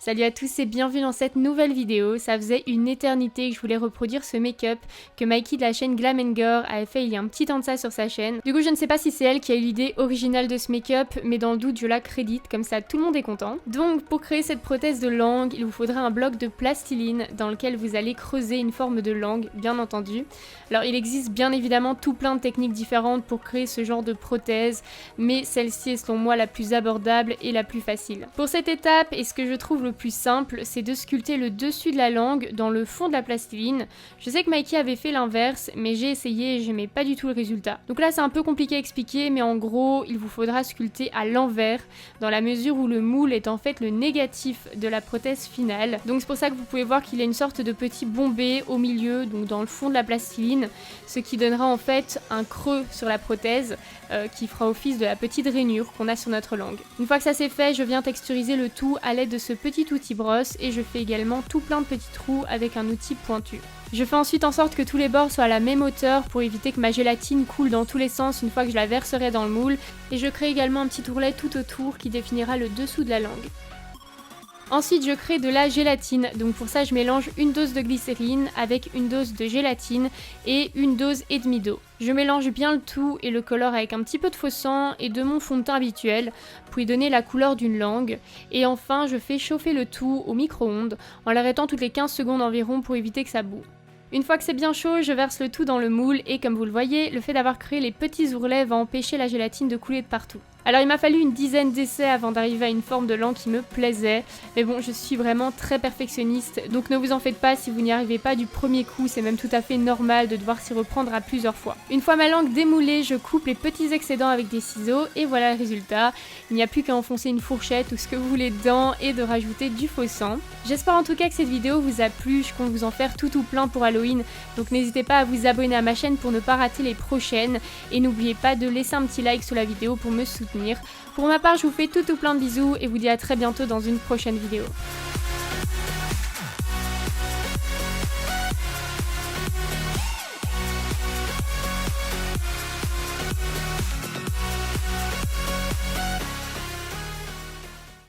Salut à tous et bienvenue dans cette nouvelle vidéo. Ça faisait une éternité que je voulais reproduire ce make-up que Mikey de la chaîne Glam & Gore avait fait il y a un petit temps de ça sur sa chaîne. Du coup je ne sais pas si c'est elle qui a eu l'idée originale de ce make-up, mais dans le doute je la crédite, comme ça tout le monde est content. Donc pour créer cette prothèse de langue, il vous faudra un bloc de plastiline dans lequel vous allez creuser une forme de langue, bien entendu. Alors il existe bien évidemment tout plein de techniques différentes pour créer ce genre de prothèse, mais celle-ci est selon moi la plus abordable et la plus facile. Pour cette étape, et ce que je trouve le plus simple, c'est de sculpter le dessus de la langue dans le fond de la plastiline. Je sais que Mikey avait fait l'inverse, mais j'ai essayé et j'aimais pas du tout le résultat. Donc là c'est un peu compliqué à expliquer, mais en gros il vous faudra sculpter à l'envers, dans la mesure où le moule est en fait le négatif de la prothèse finale. Donc c'est pour ça que vous pouvez voir qu'il y a une sorte de petit bombé au milieu, donc dans le fond de la plastiline, ce qui donnera en fait un creux sur la prothèse qui fera office de la petite rainure qu'on a sur notre langue. Une fois que ça c'est fait, je viens texturiser le tout à l'aide de ce petit outil brosse et je fais également tout plein de petits trous avec un outil pointu. Je fais ensuite en sorte que tous les bords soient à la même hauteur pour éviter que ma gélatine coule dans tous les sens une fois que je la verserai dans le moule, et je crée également un petit ourlet tout autour qui définira le dessous de la langue. Ensuite je crée de la gélatine, donc pour ça je mélange une dose de glycérine avec une dose de gélatine et une dose et demie d'eau. Je mélange bien le tout et le colore avec un petit peu de faux sang et de mon fond de teint habituel pour y donner la couleur d'une langue. Et enfin je fais chauffer le tout au micro-ondes en l'arrêtant toutes les 15 secondes environ pour éviter que ça boue. Une fois que c'est bien chaud, je verse le tout dans le moule et comme vous le voyez, le fait d'avoir créé les petits ourlets va empêcher la gélatine de couler de partout. Alors il m'a fallu une dizaine d'essais avant d'arriver à une forme de langue qui me plaisait, mais bon je suis vraiment très perfectionniste, donc ne vous en faites pas si vous n'y arrivez pas du premier coup, c'est même tout à fait normal de devoir s'y reprendre à plusieurs fois. Une fois ma langue démoulée, je coupe les petits excédents avec des ciseaux et voilà le résultat. Il n'y a plus qu'à enfoncer une fourchette ou ce que vous voulez dedans et de rajouter du faux sang. J'espère en tout cas que cette vidéo vous a plu, je compte vous en faire tout ou plein pour Halloween, donc n'hésitez pas à vous abonner à ma chaîne pour ne pas rater les prochaines et n'oubliez pas de laisser un petit like sous la vidéo pour me soutenir. Pour ma part, je vous fais tout ou plein de bisous et vous dis à très bientôt dans une prochaine vidéo.